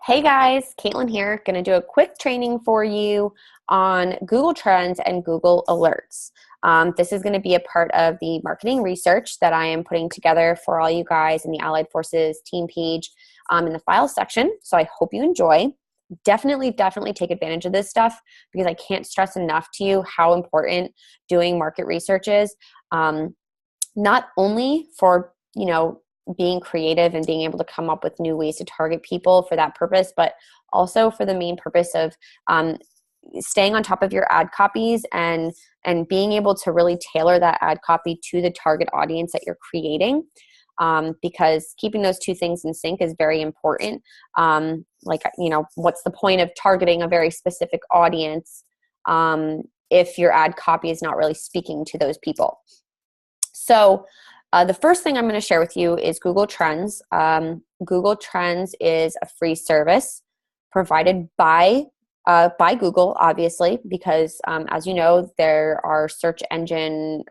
Hey guys, Caitlin here. Going to do a quick training for you on Google Trends and Google Alerts. This is going to be a part of the marketing research that I am putting together for all you guys in the Allied Forces team page in the files section. So I hope you enjoy. Definitely take advantage of this stuff because I can't stress enough to you how important doing market research is. Not only for, being creative and being able to come up with new ways to target people for that purpose, but also for the main purpose of staying on top of your ad copies and being able to really tailor that ad copy to the target audience that you're creating. Because keeping those two things in sync is very important. What's the point of targeting a very specific audience if your ad copy is not really speaking to those people? So the first thing I'm going to share with you is Google Trends. Google Trends is a free service provided by Google, obviously, because as you know, there are search engine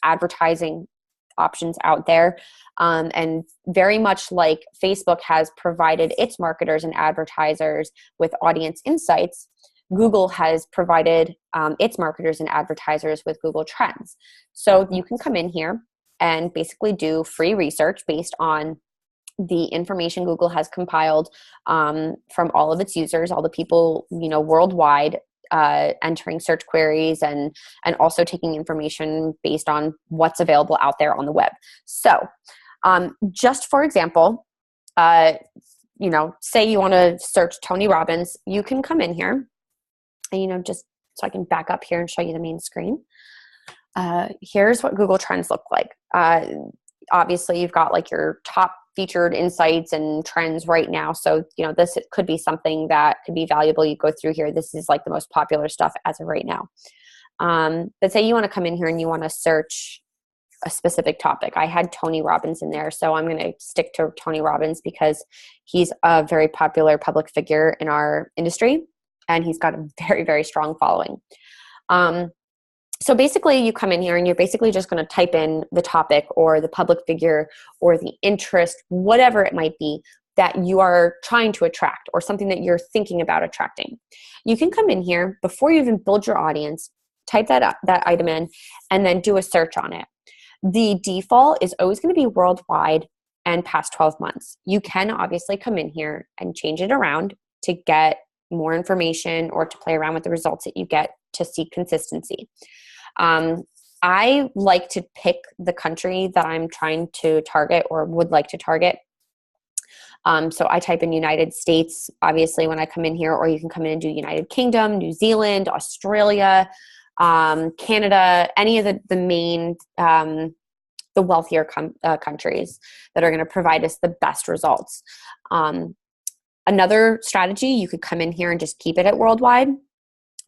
advertising options out there. And very much like Facebook has provided its marketers and advertisers with audience insights, Google has provided its marketers and advertisers with Google Trends. So you can come in here and basically do free research based on the information Google has compiled from all of its users, all the people, worldwide, entering search queries and also taking information based on what's available out there on the web. So just for example, say you want to search Tony Robbins, you can come in here and, just so I can back up here and show you the main screen. Here's what Google Trends look like. Obviously, you've got like your top featured insights and trends right now. So, this could be something that could be valuable. You go through here. This is like the most popular stuff as of right now. But say you want to come in here and you want to search a specific topic. I had Tony Robbins in there, so I'm going to stick to Tony Robbins because he's a very popular public figure in our industry, and he's got a very, very strong following. So basically you come in here and you're basically just going to type in the topic or the public figure or the interest, whatever it might be that you are trying to attract or something that you're thinking about attracting. You can come in here before you even build your audience, type that item in, and then do a search on it. The default is always going to be worldwide and past 12 months. You can obviously come in here and change it around to get more information or to play around with the results that you get to see consistency. I like to pick the country that I'm trying to target or would like to target. So I type in United States, obviously, when I come in here, or you can come in and do United Kingdom, New Zealand, Australia, Canada, any of the main, the wealthier countries that are going to provide us the best results. Another strategy, you could come in here and just keep it at worldwide,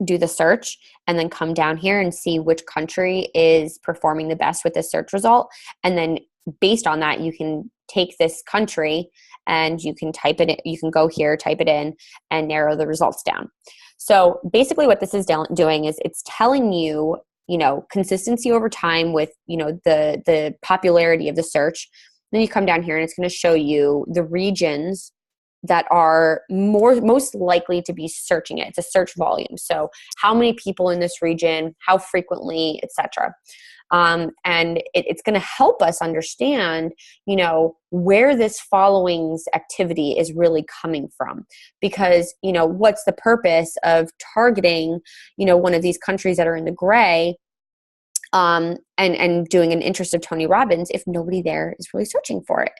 do the search, and then come down here and see which country is performing the best with this search result. And then based on that, you can take this country and you can type it in, you can go here, type it in, and narrow the results down. So basically what this is doing is it's telling you, consistency over time with, the popularity of the search. Then you come down here and it's going to show you the regions that are most likely to be searching it. It's a search volume. So how many people in this region, how frequently, etc. And it's going to help us understand, where this following's activity is really coming from. Because, what's the purpose of targeting, one of these countries that are in the gray, and doing an interest of Tony Robbins if nobody there is really searching for it.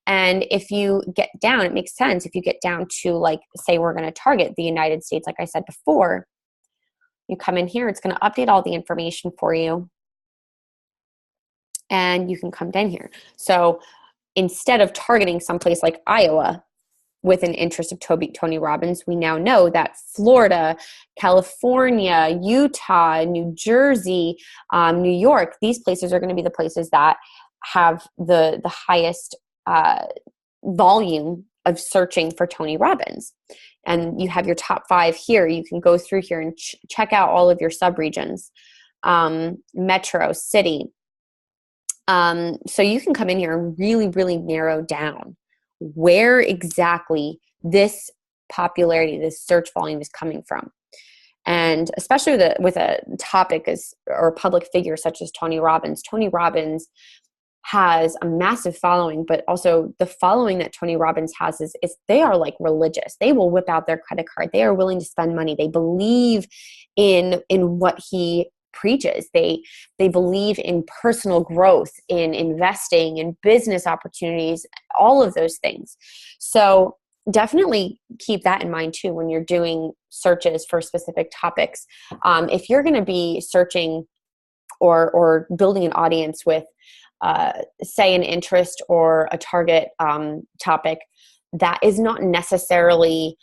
And if you get down, it makes sense. If you get down to, like, say we're going to target the United States, like I said before, you come in here, it's going to update all the information for you. And you can come down here. So instead of targeting someplace like Iowa with an interest of Tony Robbins, we now know that Florida, California, Utah, New Jersey, New York, these places are going to be the places that have the highest volume of searching for Tony Robbins. And you have your top 5 here. You can go through here and check out all of your subregions, metro, city. So you can come in here and really, really narrow down where exactly this popularity, this search volume is coming from. And especially with a topic or a public figure such as Tony Robbins. Tony Robbins has a massive following, but also the following that Tony Robbins has is they are like religious. They will whip out their credit card. They are willing to spend money. They believe in what he preaches. They believe in personal growth, in investing, in business opportunities, all of those things. So definitely keep that in mind too when you're doing searches for specific topics. If you're going to be searching or building an audience with say an interest or a target topic that is not necessarily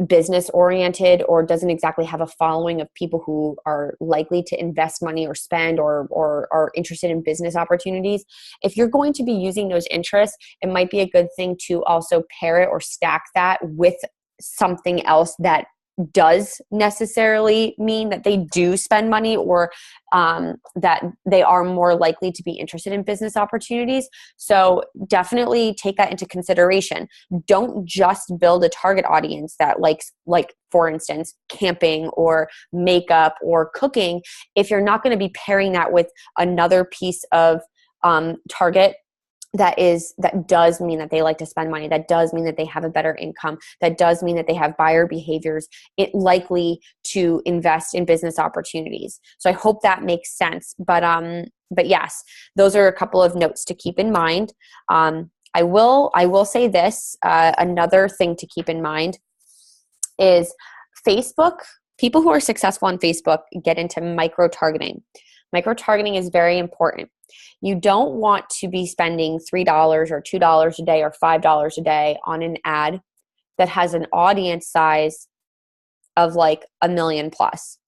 business oriented or doesn't exactly have a following of people who are likely to invest money or spend or are interested in business opportunities, if you're going to be using those interests, it might be a good thing to also pair it or stack that with something else that does necessarily mean that they do spend money or that they are more likely to be interested in business opportunities. So definitely take that into consideration. Don't just build a target audience that likes, like for instance, camping or makeup or cooking if you're not going to be pairing that with another piece of target that does mean that they like to spend money. That does mean that they have a better income. That does mean that they have buyer behaviors, it likely to invest in business opportunities. So I hope that makes sense. But yes, those are a couple of notes to keep in mind. I will say this, another thing to keep in mind is Facebook. People who are successful on Facebook get into micro-targeting. Micro-targeting is very important. You don't want to be spending $3 or $2 a day or $5 a day on an ad that has an audience size of like 1 million plus.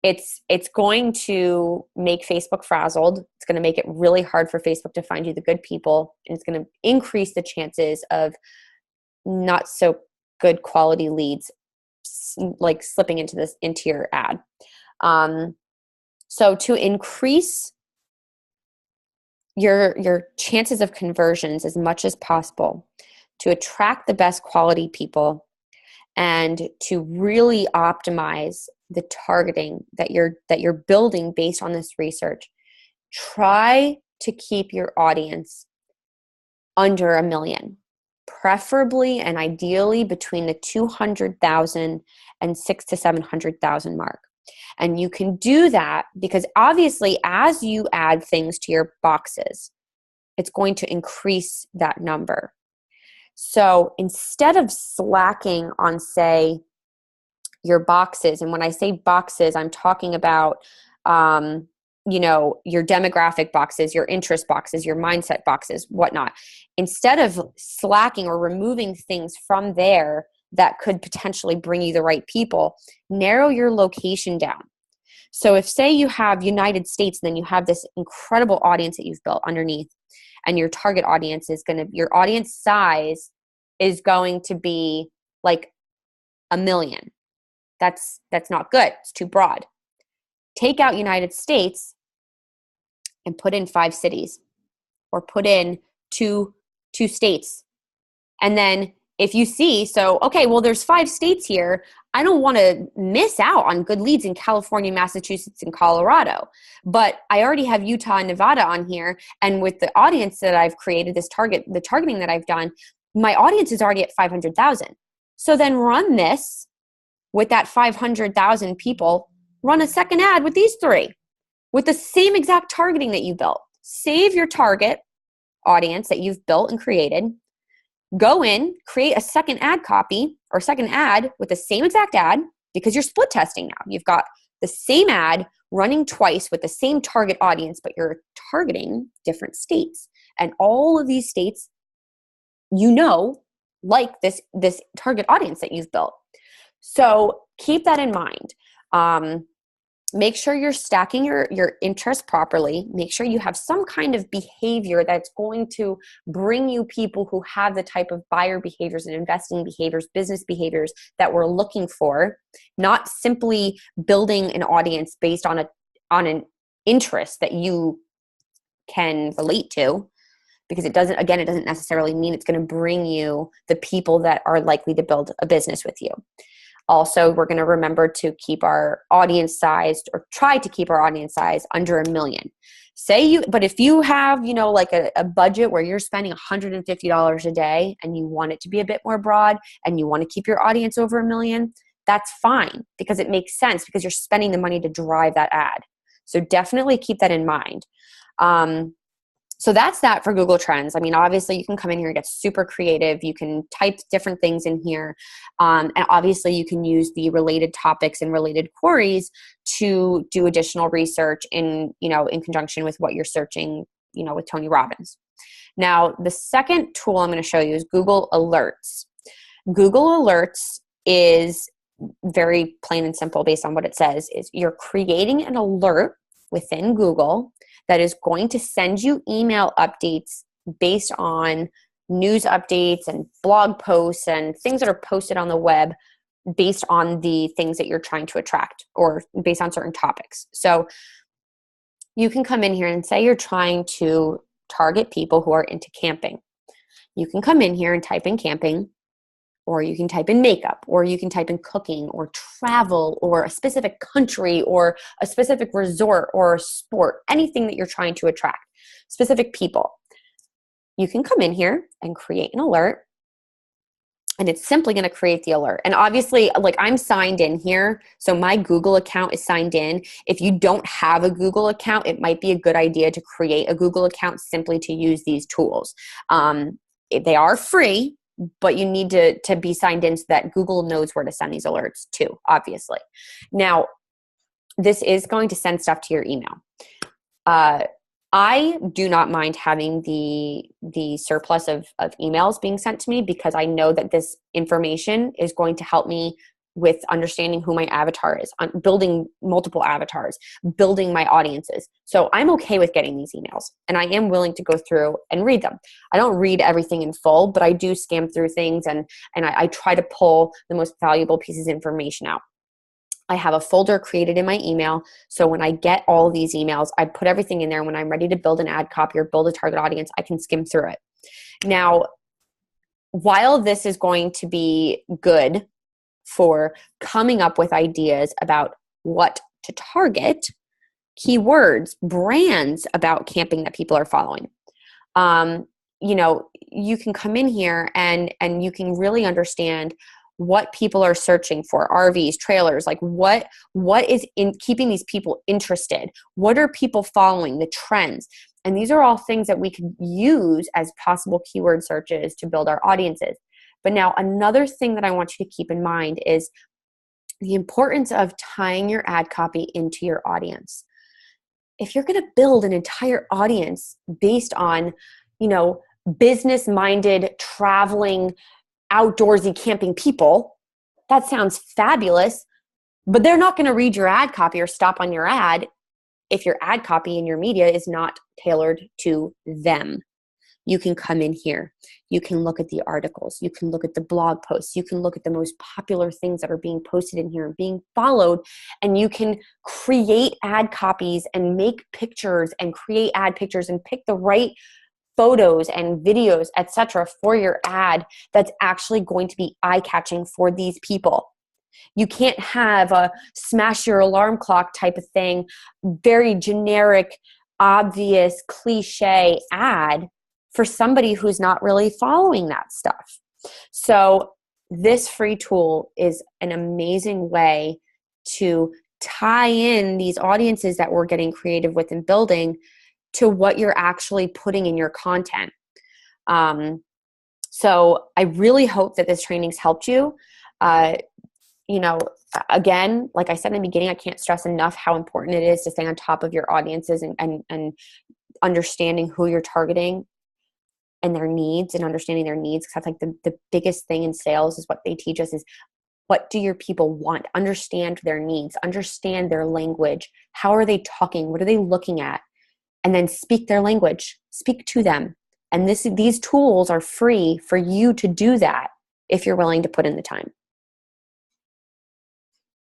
It's going to make Facebook frazzled. It's going to make it really hard for Facebook to find you the good people, and it's going to increase the chances of not so good quality leads like slipping into your ad. So to increase your chances of conversions as much as possible, to attract the best quality people, and to really optimize the targeting that you're building based on this research, try to keep your audience under 1 million, preferably and ideally between the 200,000 and 600,000 to 700,000 mark. And you can do that because obviously as you add things to your boxes, it's going to increase that number. So instead of slacking on, say, your boxes, and when I say boxes, I'm talking about, your demographic boxes, your interest boxes, your mindset boxes, whatnot. Instead of slacking or removing things from there that could potentially bring you the right people, narrow your location down. So if, say, you have United States, and then you have this incredible audience that you've built underneath, and your target audience your audience size is going to be like 1 million. That's not good. It's too broad. Take out United States and put in 5 cities, or put in two states. And then if you see, there's 5 states here. I don't want to miss out on good leads in California, Massachusetts, and Colorado. But I already have Utah and Nevada on here. And with the audience that I've created, the targeting that I've done, my audience is already at 500,000. So then run this with that 500,000 people, run a second ad with these 3 with the same exact targeting that you built. Save your target audience that you've built and created. Go in, create a second ad copy or second ad with the same exact ad, because you're split testing now. You've got the same ad running twice with the same target audience, but you're targeting different states. And all of these states, like this target audience that you've built. So keep that in mind. Make sure you're stacking your interests properly. Make sure you have some kind of behavior that's going to bring you people who have the type of buyer behaviors and investing behaviors, business behaviors that we're looking for, not simply building an audience based on an interest that you can relate to, because it doesn't necessarily mean it's going to bring you the people that are likely to build a business with you. Also, we're going to remember to keep our audience size, or try to keep our audience size, under 1 million. But if you have, like a budget where you're spending $150 a day and you want it to be a bit more broad and you want to keep your audience over 1 million, that's fine, because it makes sense, because you're spending the money to drive that ad. So definitely keep that in mind. So that's that for Google Trends. I mean, obviously you can come in here and get super creative. You can type different things in here. And obviously you can use the related topics and related queries to do additional research in conjunction with what you're searching, with Tony Robbins. Now, the second tool I'm going to show you is Google Alerts. Google Alerts is very plain and simple based on what it says. Is you're creating an alert within Google that is going to send you email updates based on news updates and blog posts and things that are posted on the web based on the things that you're trying to attract, or based on certain topics. So you can come in here and say you're trying to target people who are into camping. You can come in here and type in camping, or you can type in makeup, or you can type in cooking, or travel, or a specific country, or a specific resort, or sport, anything that you're trying to attract, specific people. You can come in here and create an alert, and it's simply going to create the alert. And obviously, like, I'm signed in here, so my Google account is signed in. If you don't have a Google account, it might be a good idea to create a Google account simply to use these tools. They are free, but you need to be signed in so that Google knows where to send these alerts to, obviously. Now, this is going to send stuff to your email. I do not mind having the surplus of emails being sent to me, because I know that this information is going to help me with understanding who my avatar is, on building multiple avatars, building my audiences. So I'm okay with getting these emails, and I am willing to go through and read them. I don't read everything in full, but I do skim through things, and I try to pull the most valuable pieces of information out. I have a folder created in my email, so when I get all of these emails, I put everything in there. When I'm ready to build an ad copy or build a target audience, I can skim through it. Now, while this is going to be good for coming up with ideas about what to target, keywords, brands about camping that people are following, you can come in here and you can really understand what people are searching for. RVs, trailers, like what is in keeping these people interested? What are people following? The trends. And these are all things that we could use as possible keyword searches to build our audiences. But now, another thing that I want you to keep in mind is the importance of tying your ad copy into your audience. If you're going to build an entire audience based on, business-minded, traveling, outdoorsy, camping people, that sounds fabulous, but they're not going to read your ad copy or stop on your ad if your ad copy and your media is not tailored to them. You can come in here. You can look at the articles. You can look at the blog posts. You can look at the most popular things that are being posted in here and being followed. And you can create ad copies and make pictures and create ad pictures and pick the right photos and videos, etc., for your ad that's actually going to be eye-catching for these people. You can't have a smash your alarm clock type of thing, very generic, obvious, cliche ad for somebody who's not really following that stuff. So this free tool is an amazing way to tie in these audiences that we're getting creative with and building to what you're actually putting in your content. So I really hope that this training's helped you. Again, like I said in the beginning, I can't stress enough how important it is to stay on top of your audiences and understanding who you're targeting and their needs, and understanding their needs. Because that's like the biggest thing in sales is what they teach us is, what do your people want? Understand their needs, understand their language. How are they talking? What are they looking at? And then speak their language, speak to them. And these tools are free for you to do that if you're willing to put in the time.